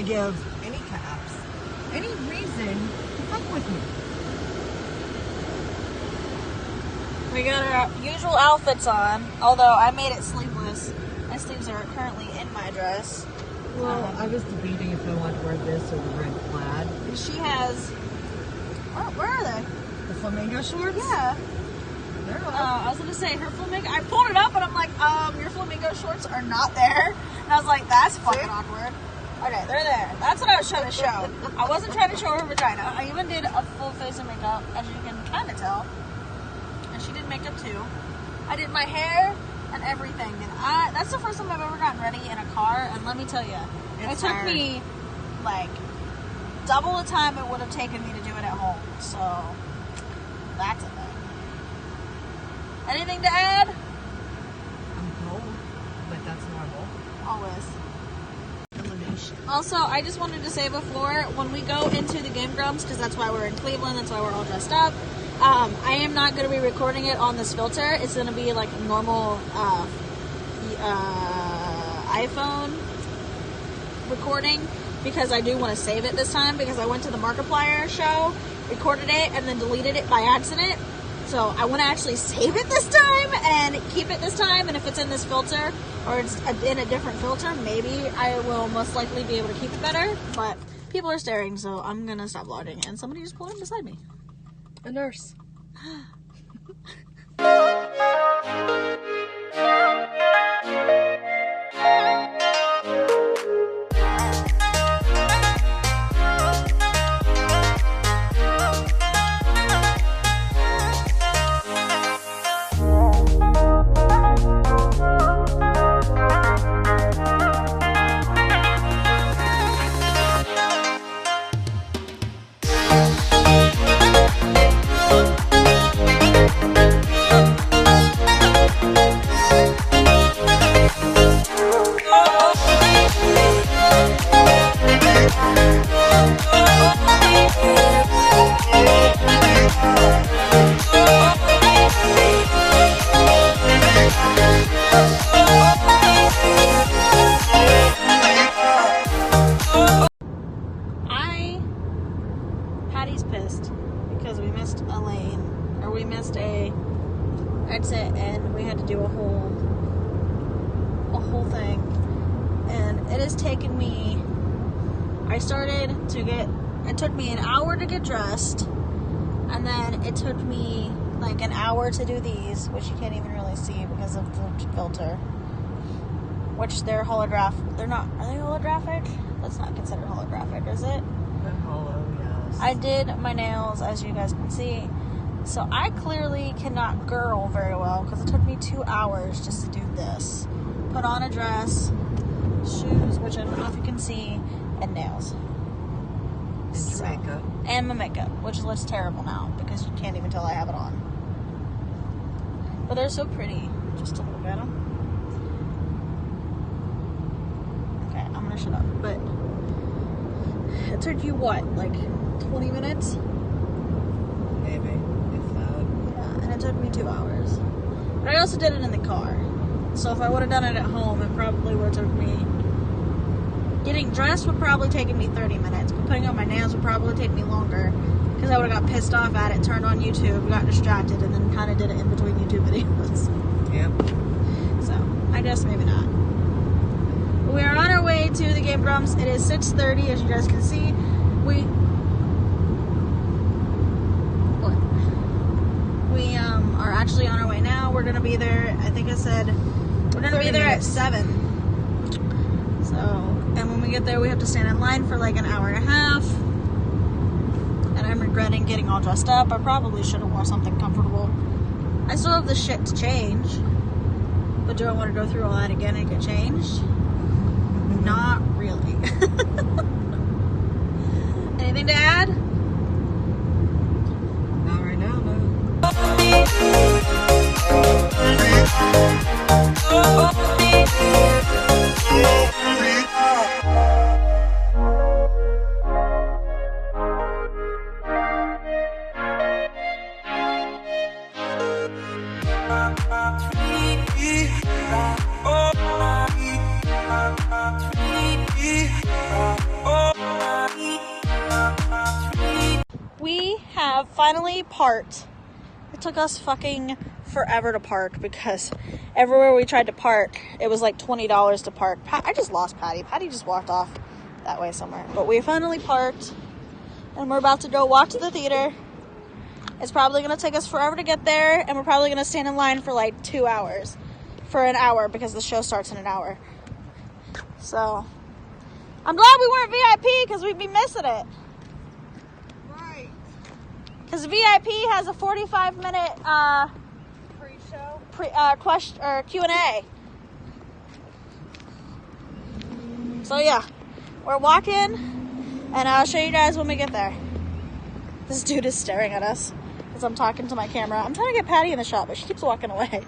to give any caps any reason to fuck with me. We got our usual outfits on, although I made it sleeveless. My sleeves are currently in my dress. Well, I was debating if I wanted to wear this or the red plaid. She has... Where are they? The flamingo shorts? Yeah. They're on. I was going to say, her flamingo... I pulled it up and I'm like, your flamingo shorts are not there. And I was like, that's fucking awkward. Okay, they're there. That's what I was trying to show. I wasn't trying to show her vagina. I even did a full face of makeup, as you can kind of tell. And she did makeup too. I did my hair and everything. And that's the first time I've ever gotten ready in a car. And let me tell you, it took me like double the time it would have taken me to do it at home. So that's a thing. Anything to add? I'm cold, but that's normal. Always. Elimination. Also, I just wanted to say before, when we go into the game Grumps, because that's why we're in Cleveland, that's why we're all dressed up, I am not going to be recording it on this filter. It's going to be like a normal iPhone recording, because I do want to save it this time, because I went to the Markiplier show, recorded it, and then deleted it by accident. So I want to actually save it this time and keep it this time, and if it's in this filter or it's in a different filter, maybe I will most likely be able to keep it better. But people are staring, so I'm going to stop vlogging. And somebody just pulled in beside me. A nurse. Patty's pissed because we missed a lane, or we missed a exit, and we had to do a whole thing. And it has taken me, it took me an hour to get dressed, and then it took me like an hour to do these, which you can't even really see because of the filter, which they're are they holographic? That's not considered holographic, is it? They're hollow, yes. I did my nails, as you guys can see, so I clearly cannot girl very well because it took me 2 hours just to do this. Put on a dress, shoes, which I don't know if you can see, and nails. And your makeup. And my makeup, which looks terrible now because you can't even tell I have it on. But they're so pretty. Just to look at them. Okay, I'm gonna shut up. But it took you what, like 20 minutes? Maybe, if that. Yeah, and it took me 2 hours. But I also did it in the car. So if I would have done it at home, it probably would have took me... Getting dressed would probably taken me 30 minutes, but putting on my nails would probably take me longer because I would have got pissed off at it, turned on YouTube, got distracted, and then kind of did it in between YouTube videos. Yep. So, I guess maybe not. But we are on our way to the game Grumps. It is 6:30, as you guys can see. We are actually on our way now. We're going to be there, I think I said, we're going to be there at 7. So, and when we get there, we have to stand in line for like an hour and a half. And I'm regretting getting all dressed up. I probably should have worn something comfortable. I still have the shit to change. But do I want to go through all that again and get changed? Not really. Anything to add? Not right now, no. Oh finally parked. It took us fucking forever to park because everywhere we tried to park, it was like $20 to park. I just lost Patty. Patty just walked off that way somewhere. But we finally parked, and we're about to go walk to the theater. It's probably going to take us forever to get there, and we're probably going to stand in line for like 2 hours. For an hour, because the show starts in an hour. So, I'm glad we weren't VIP, because we'd be missing it. Right. Because VIP has a 45-minute Pre-show? question or Q&A. So yeah, we're walking, and I'll show you guys when we get there. This dude is staring at us as I'm talking to my camera. I'm trying to get Patty in the shot, but she keeps walking away.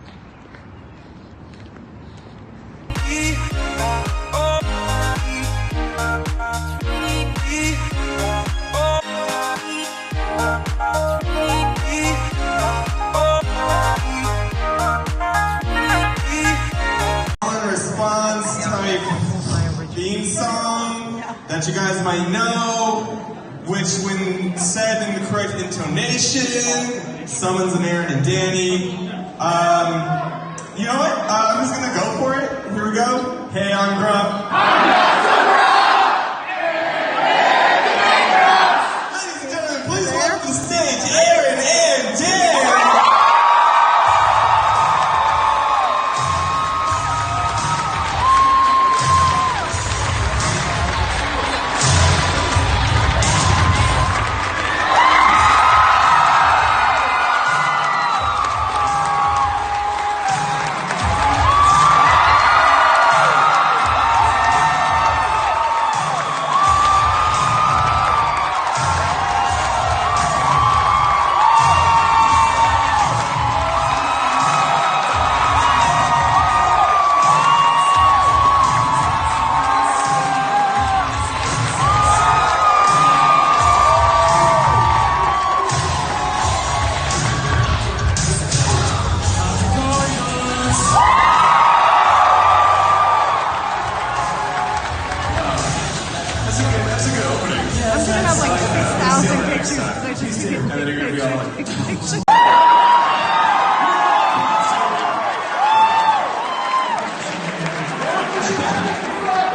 Response type theme song that you guys might know, which when said in the correct intonation summons an Aaron and Danny. You know what? I'm just gonna go for it. Here we go. Hey, I'm Grump. Ladies and gentlemen, please welcome to the stage Aaron and Danny.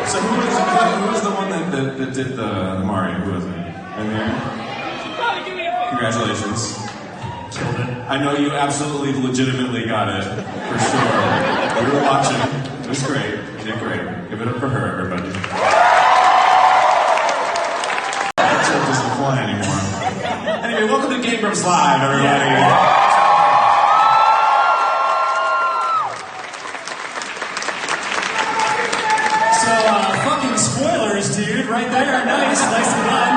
So who was the one that did the Mario? Who was it? Congratulations. Killed it. I know you absolutely legitimately got it, for sure. We were watching. It was great. You did great. Give it up for her, everybody. That joke doesn't fly anymore. Anyway, welcome to Grumps Live, everybody. Spoilers, dude, right there. Nicely done.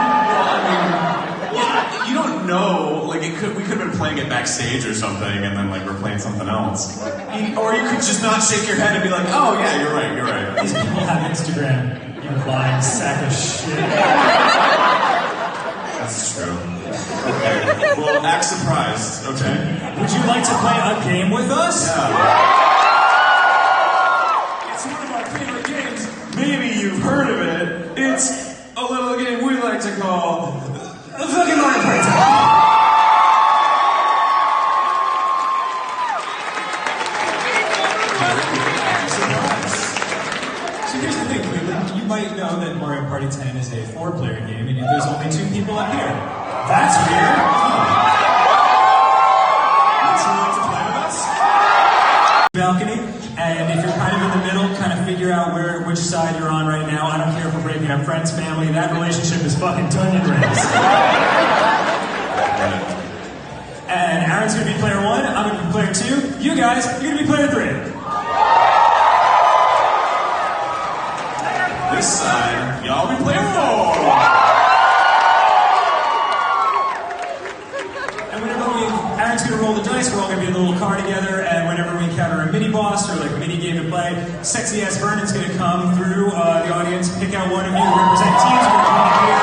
You don't know. Like we could have been playing it backstage or something, and then like we're playing something else. Or you could just not shake your head and be like, "Oh yeah, you're right." These people have Instagram. You lying sack of shit. That's true. Okay. Well, act surprised. Okay. Would you like to play a game with us? Yeah. It's one of our favorite games. Maybe you've heard of it. It's a little game we like to call the fucking Mario Party. So here's the thing, Cleveland. You might know that Mario Party 10 is a 4-player game, and yet there's only 2 people up here. That's weird. Would you like to play with us? Balcony, and if you're kind of in the middle, kind of figure out which side you're on right now. I don't care if we're breaking up friends, family. That relationship is fucking onion rings. And Aaron's gonna be player 1. I'm gonna be player 2. You guys, you're gonna be player 3. This side, y'all be player 4. And Aaron's gonna roll the dice. We're all gonna be in a little car together, and whenever we encounter a mini boss or like a mini game to play, sexy ass Vernon's gonna come through the audience, pick out one of you to represent teams. We're gonna come here,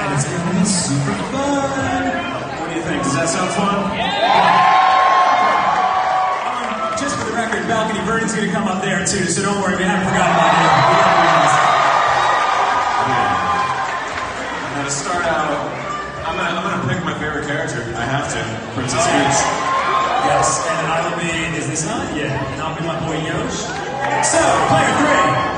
and it's gonna be super fun. What do you think? Does that sound fun? Just for the record, balcony Vernon's gonna come up there too, so don't worry, we haven't forgotten about you. Now to start out. to pick my favorite character. I have to. Princess Peach. Yes, and I will be, is this not? Yeah, and I'll be my boy Yosh. So, player 3.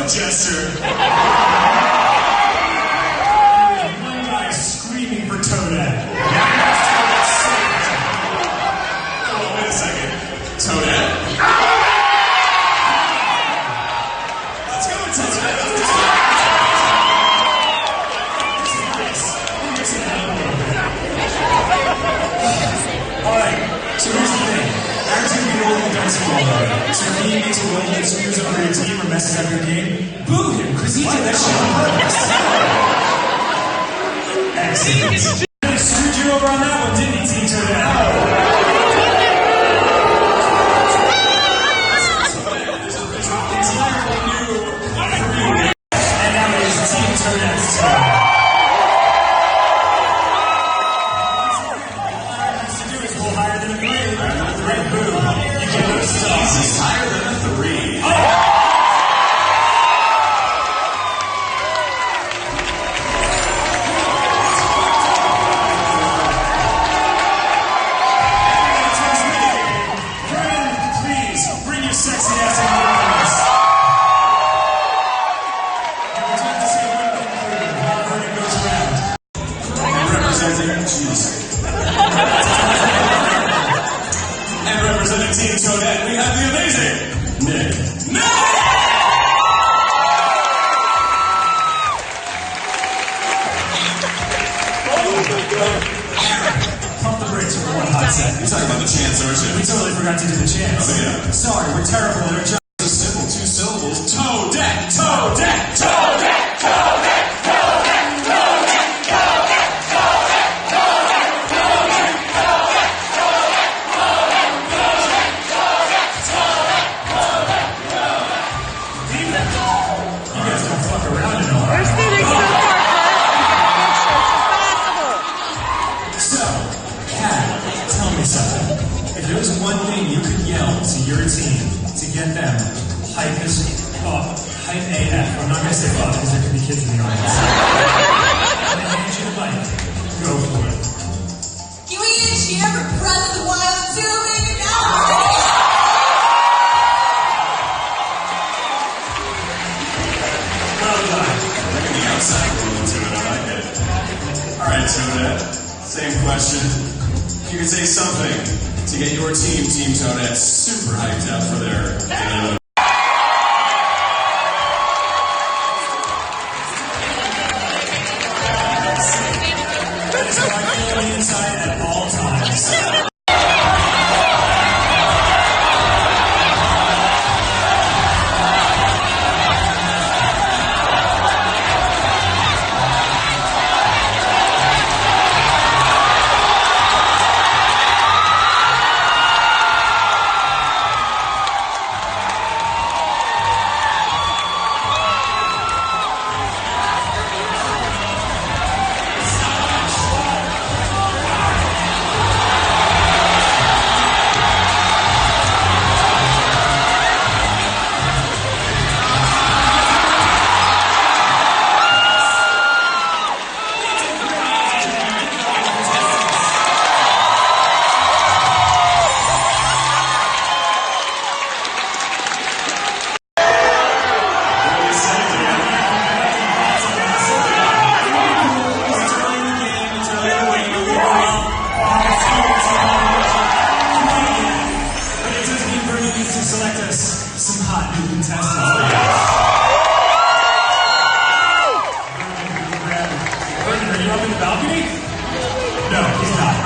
Gesture. One guy screaming for Toadette. Oh, wait a second. Toadette? Let's go with Toadette. Alright, so here's the thing. Aaron's going to be rolling the dice for all of it. So if he makes a roll that screws over your team or messes up your game, boo him, because he did that shit on purpose. Excellent. He screwed you over on that one, didn't he, Team Toadette? And now it is Team Toadette's turn. Higher than a 3. Red boo. You get those sauces. Higher than a 3. Oh! Please bring your sexy ass in the audience. And we'd like to see a win concluded while Vernon goes around. And representing And representing Team Toadette, we have the amazing Nick. Pump the brakes for one hot second. You're talking about the chance, aren't you? We totally forgot to do the chants. Oh, yeah. Sorry, we're terrible at our job. It's a simple 2 syllables. Toadette, Toadette, Toadette, Toadette, Toadette, Toadette, Toadette, Toadette, Toadette, Toadette, You guys don't fuck around in all right. So, Kat, tell me something. If there was one thing you could yell to your team to get them hype as hype AF. I'm not going to say fuck because there could be kids in the audience. And then hand you the mic. Go for it. Can we get a cheer for Breath of the Wild 2, baby? Now! Well done. Bringing the outside world into it, I like it. Alright, Toadette, same question. If you could say something to get your team, Team Toadette, super hyped up for their That is how I feel on the inside at all times.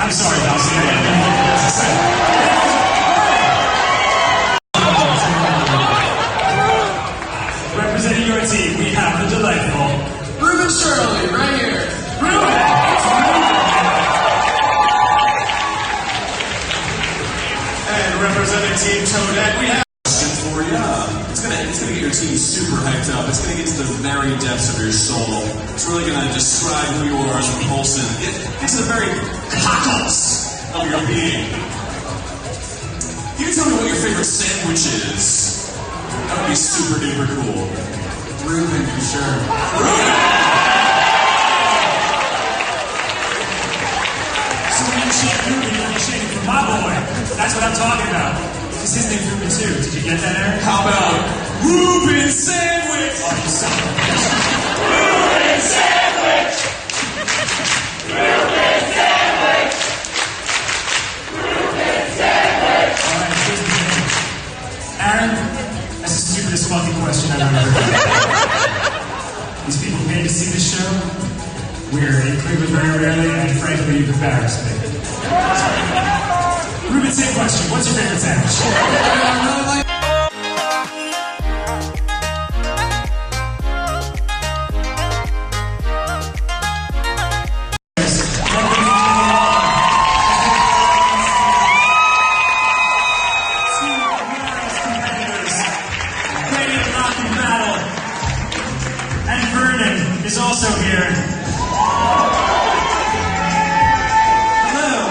I'm sorry, into the very cockles of your being. You tell me what your favorite sandwich is. That would be super duper cool. Reuben, for sure. So when you shake Reuben, you're only shaking for my boy. That's what I'm talking about. Because his name's Reuben too. Did you get that, Aaron? How about Reuben Sandwich? Oh, you suck. Reuben Sandwich! Reuben Sandwich! Reuben Sandwich! Alright, here's the thing. Aaron, that's the stupidest fucking question I've ever heard. These people paid to see this show. We're in Cleveland very rarely, and frankly, you've embarrassed me. Reuben, same question. What's your favorite sandwich? Is also here. Hello.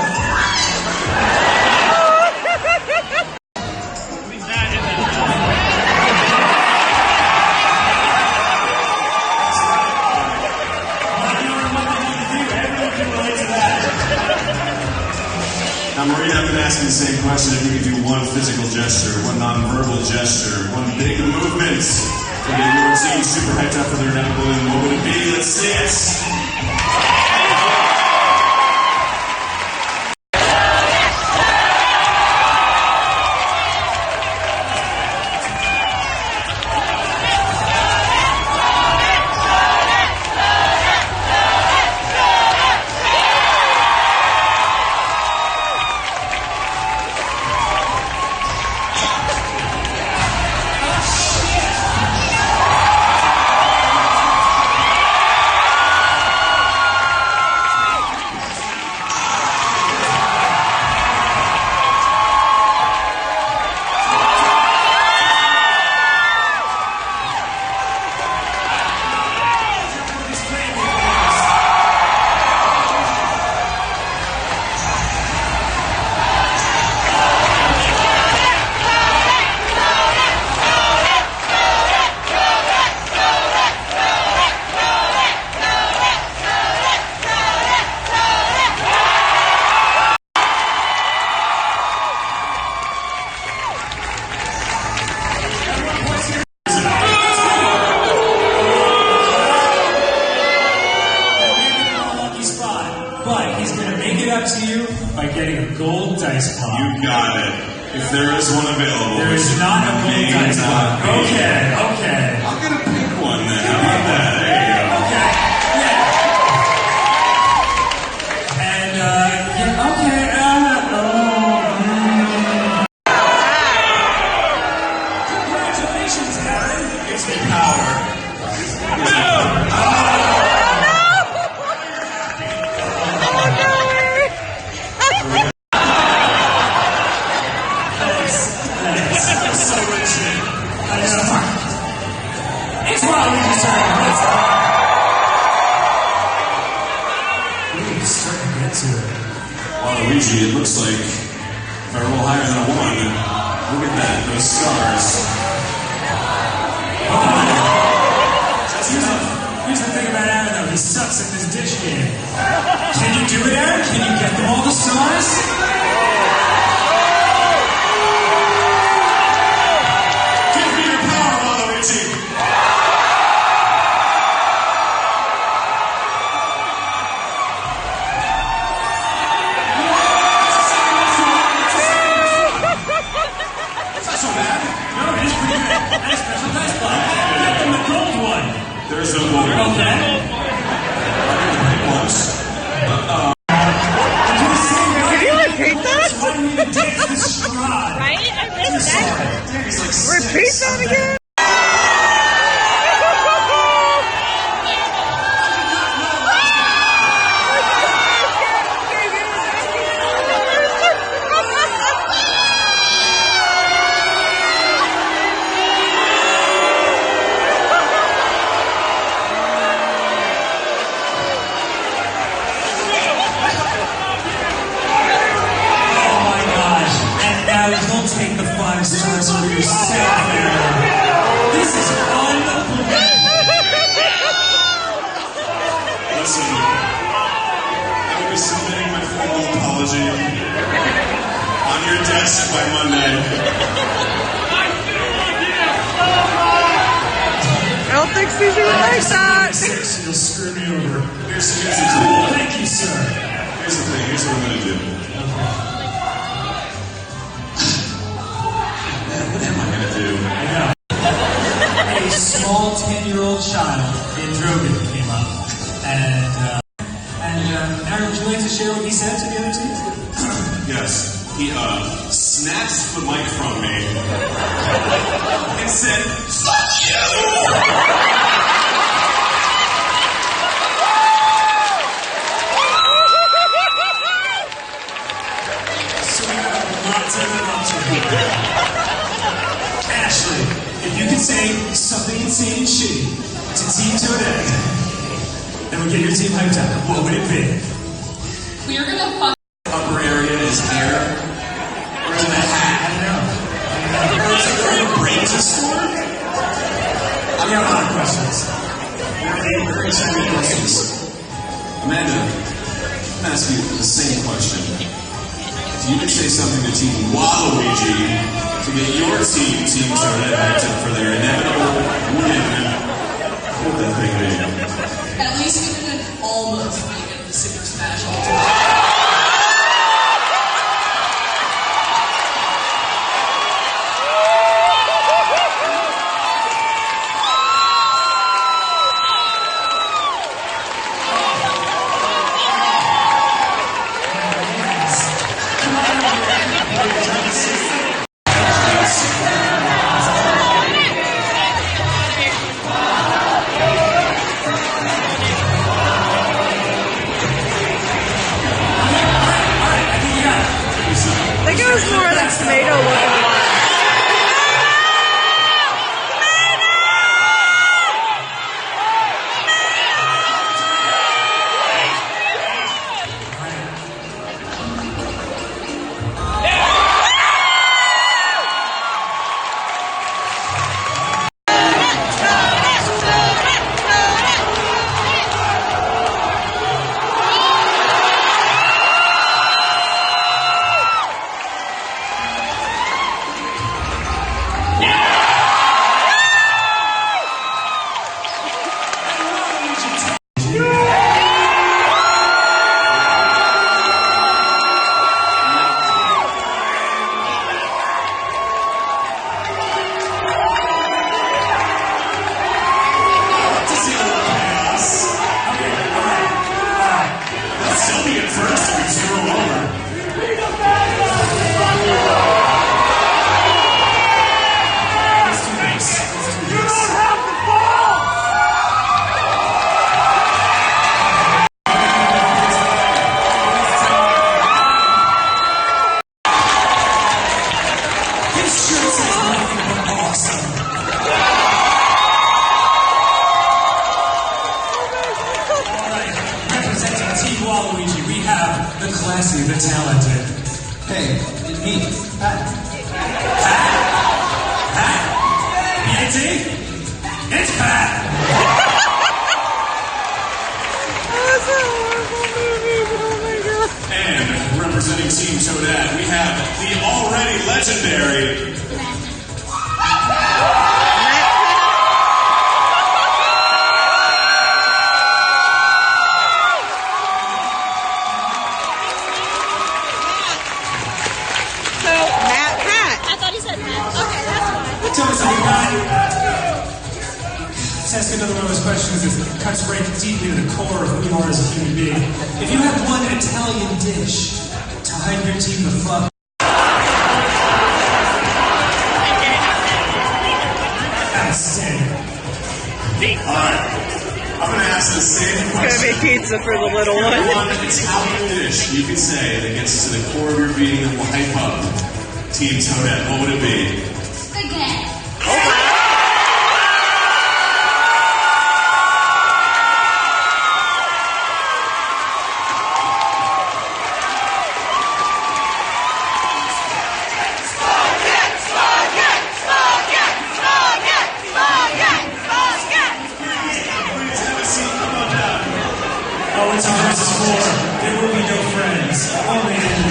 Now, Marina, I've been asking the same question. If you could do one physical gesture, one non-verbal gesture, one big movement to get your team super hyped up for their next balloon, what would it be? Let's see it. To you by getting a gold dice pot. You got it. If there is one available. There is not a gold dice pot. Okay, okay. I'm gonna pick one then. How about that? There you go. Okay. Yeah. And yeah, okay. Congratulations, Aaron. Gives me power. It's wild when you start to get to it. Waluigi, it looks like if I roll higher than a 1, look at that, those stars. Here's the thing about Aaron though, he sucks at this dish game. Can you do it, Aaron? Can you get them all the stars? Give me your power, Waluigi! There's no gold one. Okay. Uh-oh. apology on your desk by Monday. I don't think Susie would like that. You'll screw me over. Here's the thing. Thank you, sir. Here's the thing. Here's what I'm gonna do. What am I gonna do? A small 10-year-old child in Drogan came up, and Aaron, would you like to share what he said to the other team? Yes. He snatched the mic from me and said, "Fuck you!" So we have lots of Ashley, if you could say something insane and shitty to Team Toadette that would get your team hyped up, what would it be? We're gonna fuck. Upper area is hair. Where's the hat? I don't know. Is it where your brains are stored? I got a lot of questions. Very exciting questions. Amanda, I'm gonna ask you the same question. If you could say something to Team Waluigi to get your team Toadette hyped up for their inevitable win, what would that thing be? At least we didn't almost make it the Super Smash Ultimate. I think it was more like tomato looking one. Waluigi, we have the classy, the talented. Hey, it's me, Pat. Pat? P-A-T? It's Pat! That's a horrible movie, but oh my god. And representing Team Toadette, we have the already legendary Tell me something, Pat. Let's ask another one of those questions that cuts right deep into the core of who you are as a human being. If you had one Italian dish to hype your team the fuck, outstanding. Alright, I'm gonna ask the same It's question. gonna be pizza for the little one. One Italian dish you could say that gets to the core of your being and will hype up Team Toadette. What would it be? Spaghetti. Oh, it's a versus 4. There will be no friends. Only enemies.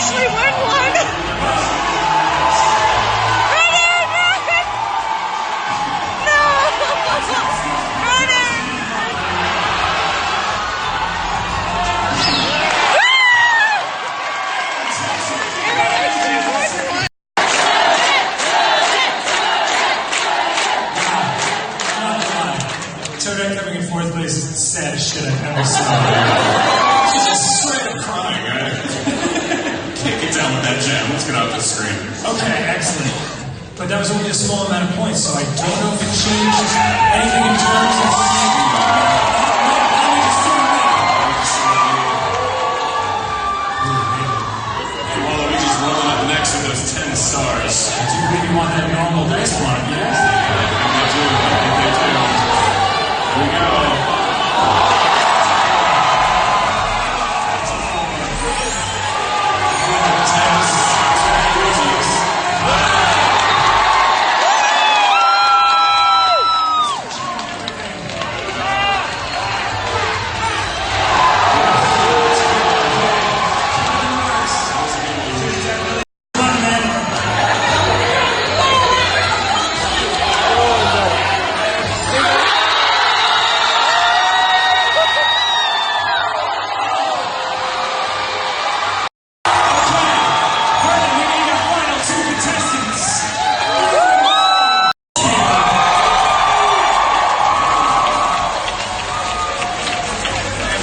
actually win one. Toadette coming in fourth place is the saddest shit I've ever seen. She's just straight up crying, right? Can't get down with that jam. Let's get off the screen. Okay, excellent. But that was only a small amount of points, so I don't know if it changes anything in terms of... Waluigi's rolling up next with those 10 stars. Do you really want that normal dice block, yes? I think they do. Here we go.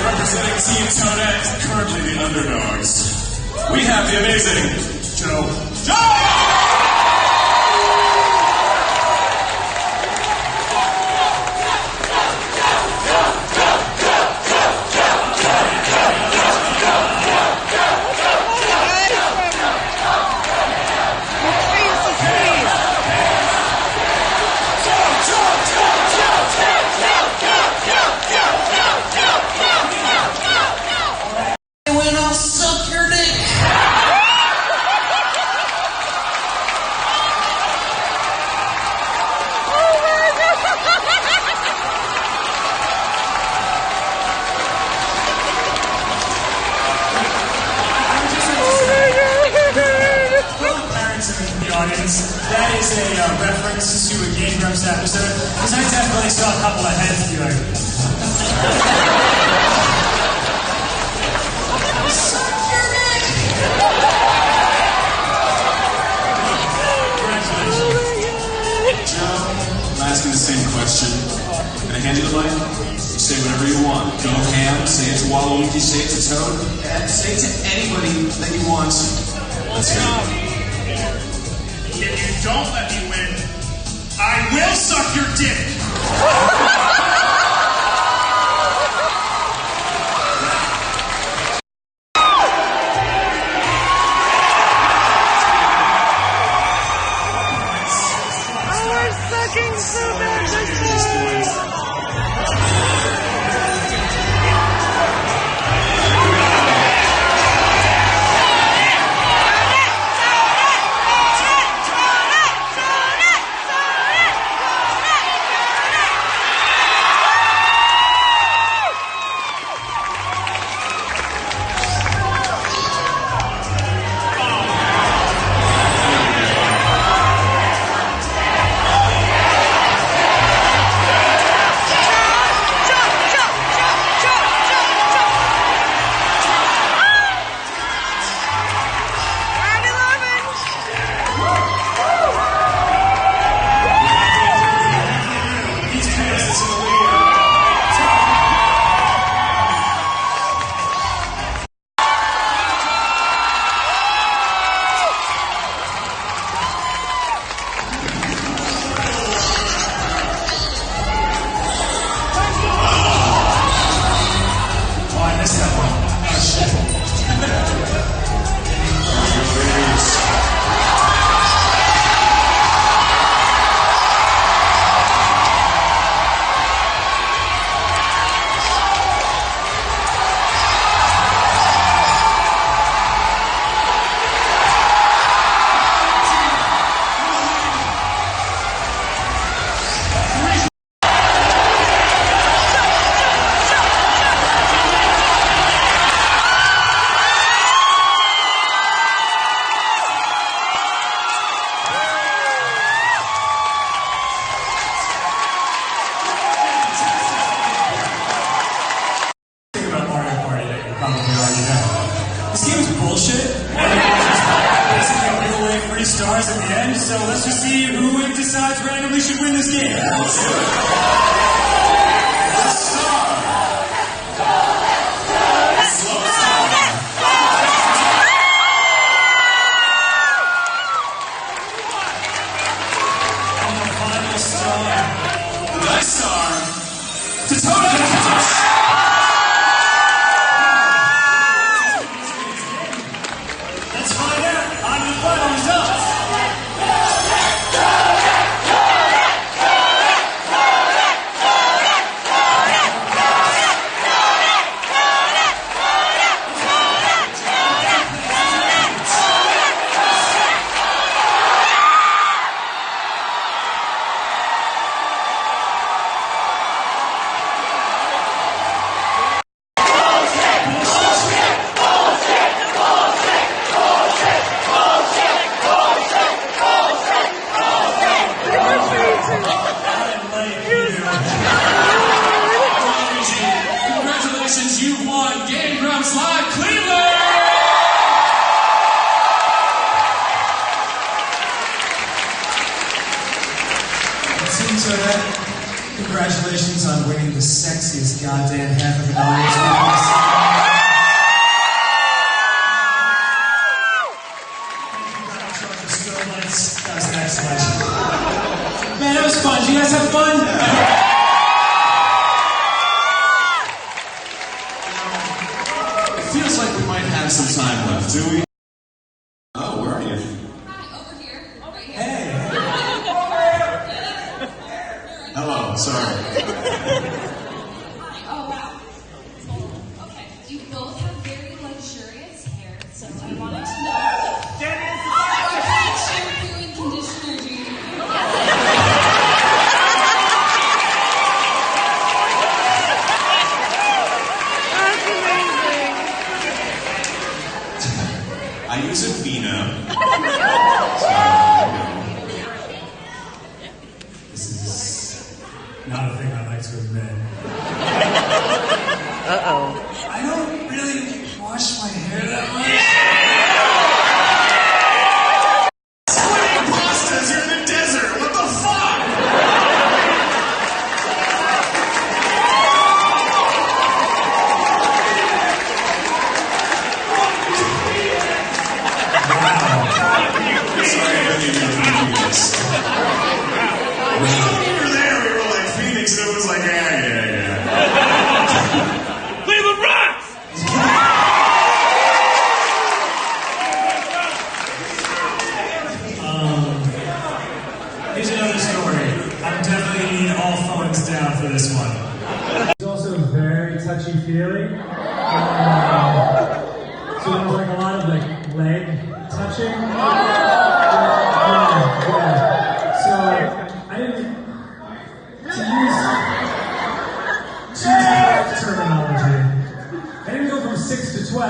Representing Team Toadette, currently the underdogs, we have the amazing Joe. When I'll suck your dick. Parents in the audience, that is a reference to a Game Grumps episode, because I definitely saw a couple of heads be like... I'm asking the same question. I'm gonna hand you the mic. You say whatever you want. Go ham, say it to Waluigi, say it to Toad, and say it to anybody that you want. Let's hear it. If you don't let me win, I will suck your dick! Sucking so bad this time. 3 stars at the end, so let's just see who decides randomly should win this game. Let's do it. Let's find out on the final results. Congratulations, you won Game Grumps Live Cleveland! So congratulations on winning the sexiest goddamn half of an audience. That was excellent. Man, that was fun. Did you guys have fun? It feels like we might have some time left, do we? Oh, where are you? Hi, over here. Right here. Hey. Hello, sorry. Hi. Oh, wow. Okay. You both have very luxurious hair, so I wanted to know what kind of shampoo and conditioner do you use? I use a Vina. This is not a thing I like to admit. I don't really wash my hair that much. Swimming pastas, you're in the desert, what the fuck? Sorry, I didn't even do this. When we were there, we were like Phoenix, and it was like, yeah. Cleveland rocks! Here's another story. I'm definitely gonna need all phones down for this one. It's also very touchy-feely. So there's like a lot of like leg touching. Yeah. So I didn't to use terminology. I didn't go from 6 to 12.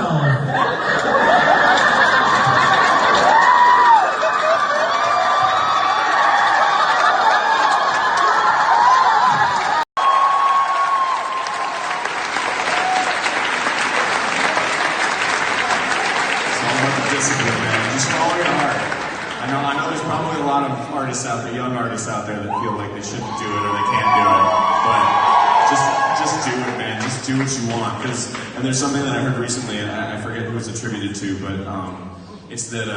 Discipline, man. Just follow your heart. I know there's probably a lot of artists out there, young artists out there that feel like they shouldn't do it or they can't do it. But just do it, man. Just do what you want. And there's something that I heard recently, and I forget who it's attributed to, but it's that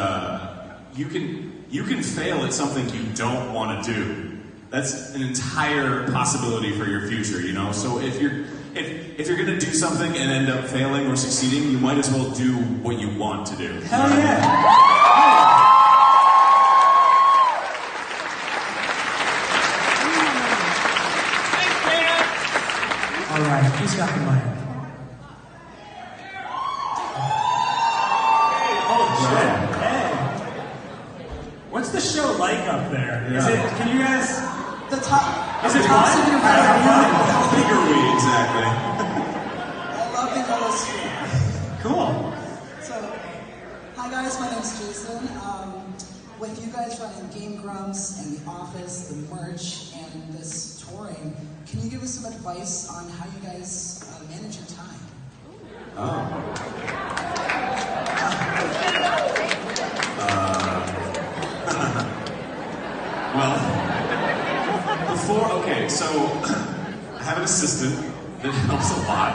you can fail at something you don't want to do. That's an entire possibility for your future, you know? So if you're gonna do something and end up failing or succeeding, you might as well do what you want to do. Hell yeah. All right, who's got the mic? Oh shit! Hey, what's the show like up there? Is it? Can you guys? The top. Is it fun? How big are we exactly? I love being on the street. Cool. So, hi guys, my name's Jason. With you guys running Game Grumps and The Office, the merch, and this touring, can you give us some advice on how you guys manage your time? Okay, so I have an assistant that helps a lot.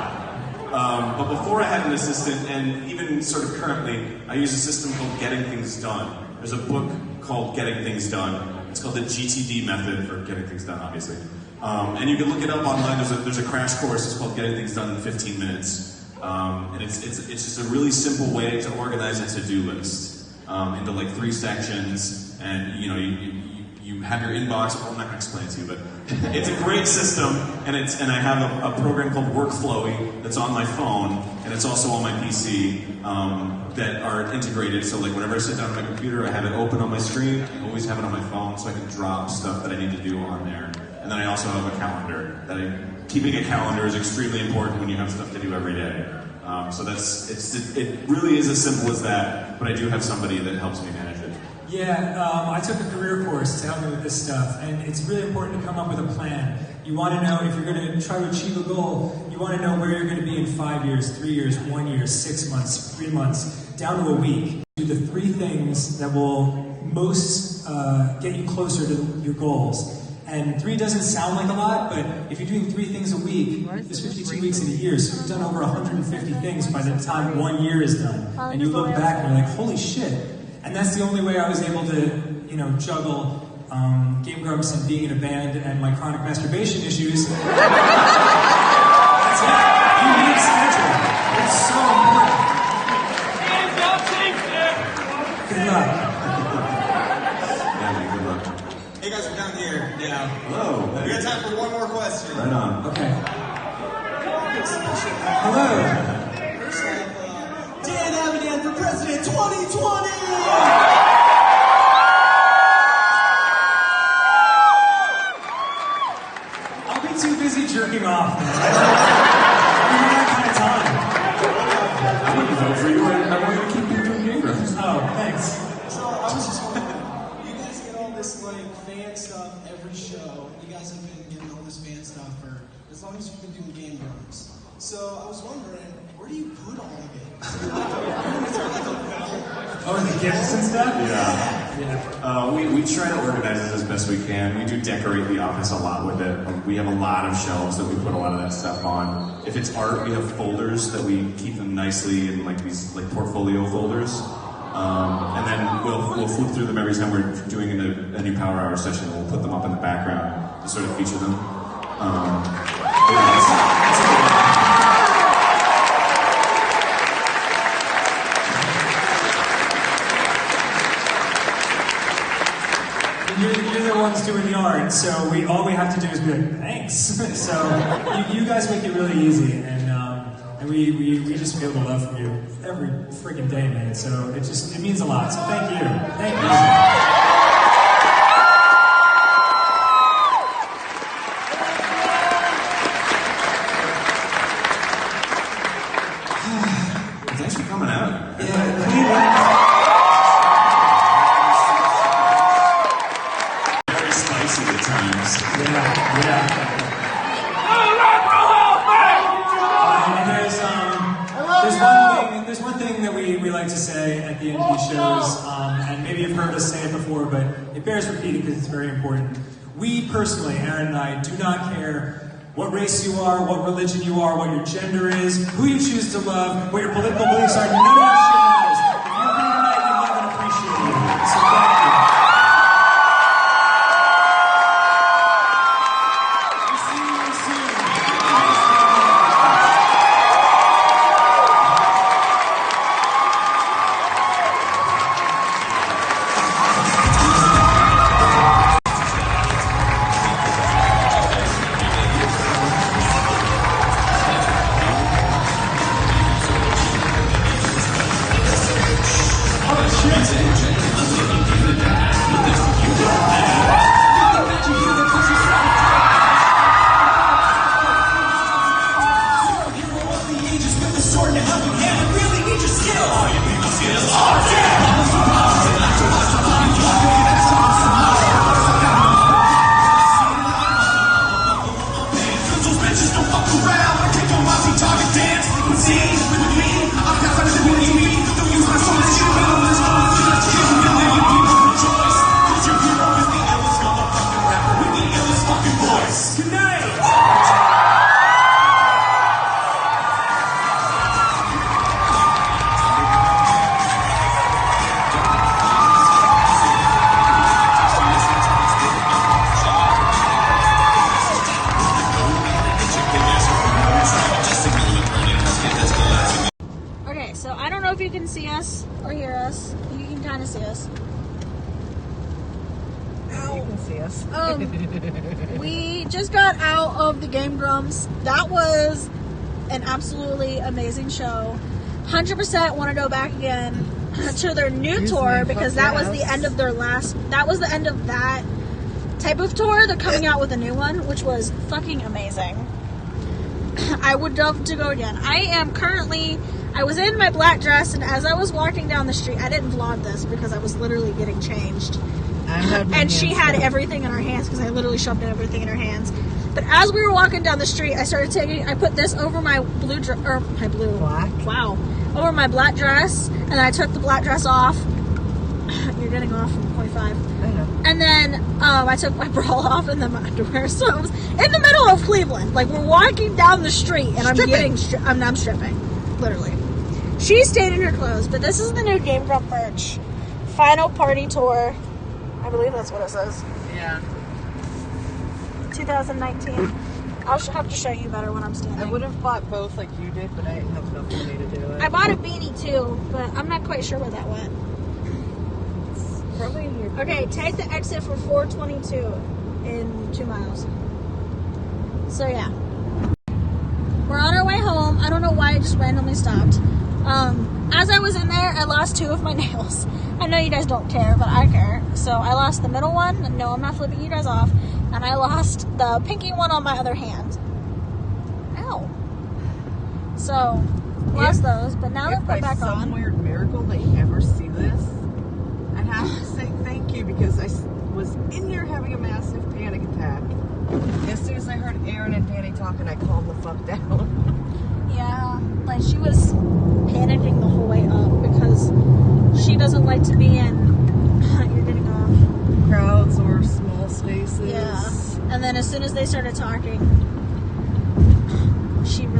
But before I had an assistant, and even sort of currently, I use a system called Getting Things Done. There's a book called Getting Things Done. It's called the GTD method for getting things done, obviously. And you can look it up online. There's a crash course. It's called Getting Things Done in 15 minutes. And it's just a really simple way to organize a to-do list into like 3 sections. And you have your inbox. Well, I'm not going to explain it to you, but it's a great system. And I have a program called Workflowy that's on my phone, and it's also on my PC that are integrated. So like whenever I sit down on my computer, I have it open on my screen. I always have it on my phone, so I can drop stuff that I need to do on there. And then I also have a calendar. Keeping a calendar is extremely important when you have stuff to do every day. So it really is as simple as that. But I do have somebody that helps me manage it. Yeah, I took a career course to help me with this stuff, and it's really important to come up with a plan. You want to know if you're going to try to achieve a goal, you want to know where you're going to be in 5 years, 3 years, 1 year, 6 months, 3 months, down to a week. Do the 3 things that will most get you closer to your goals. And 3 doesn't sound like a lot, but if you're doing 3 things a week, there's 52 weeks in a year, so you've done over 150 things by the time 1 year is done. And you look back and you're like, holy shit. And that's the only way I was able to, juggle Game Grumps and being in a band and my chronic masturbation issues. That's it. You need a schedule. It's so important. Good luck. Good luck. Hey guys, we're down here now. Hello. We got time for one more question. Right on. Okay. Hello. Dan Avidan for President 2020! I'll be too busy jerking off, man. I don't have that kind of time. I wouldn't vote for you. I want you to keep doing Game Grumps. Oh, thanks. So I was just wondering, you guys get all this fan stuff every show. You guys have been getting all this fan stuff for as long as you've been doing Game Grumps. So I was wondering, where do you put all of it? Oh, the gifts and stuff? Yeah. We try to organize it as best we can. We do decorate the office a lot with it. We have a lot of shelves that we put a lot of that stuff on. If it's art, we have folders that we keep them nicely in these portfolio folders. And then we'll flip through them every time we're doing a new Power Hour session. We'll put them up in the background to sort of feature them. You're the ones doing the art, so all we have to do is be like, thanks. So you guys make it really easy, and we just feel the love from you every freaking day, man. So it means a lot. So thank you. Thank you. Thanks for coming out. Very spicy at times. There's one thing that we like to say at the end of these shows, and maybe you've heard us say it before, but it bears repeating because it's very important. We personally, Aaron and I, do not care what race you are, what religion you are, what your gender is, who you choose to love, what your political beliefs are. None of that shit matters. If you're here tonight, we love and appreciate you. So thank you. We'll see you soon. us. You can kind of see us. You can see us. We just got out of the Game Grumps. That was an absolutely amazing show. 100% want to go back again to their new tour because that was the end of their last. That was the end of that type of tour. They're coming out with a new one, which was fucking amazing. I would love to go again. I was in my black dress, and as I was walking down the street, I didn't vlog this because I was literally getting changed. And she had everything in her hands because I literally shoved everything in her hands. But as we were walking down the street, I put this over my over my black dress, and I took the black dress off. You're getting off from 0.5. I know. And then I took my bra off and then my underwear. So I was in the middle of Cleveland. Like, we're walking down the street, and I'm stripping, literally. She stayed in her clothes, but this is the new Game Grump merch. Final Party Tour. I believe that's what it says. Yeah. 2019. I'll have to show you better when I'm standing. I would have bought both like you did, but I didn't have enough money to do it. I bought a beanie too, but I'm not quite sure where that went. Probably in your Okay, take the exit for 422 in 2 miles. So yeah. We're on our way home. I don't know why I just randomly stopped. As I was in there, I lost 2 of my nails. I know you guys don't care, but I care. So I lost the middle one. No, I'm not flipping you guys off. And I lost the pinky one on my other hand. Ow. So, lost those, but now they're put back If by some on. weird miracle they ever see this, I'd have to say thank you because I was in here having a massive panic attack. As soon as I heard Aaron and Danny talking, I calmed the fuck down. Yeah, like she was panicking the whole way up because she doesn't like to be in. You're getting off. Crowds or small spaces. Yeah. And then as soon as they started talking, she realized.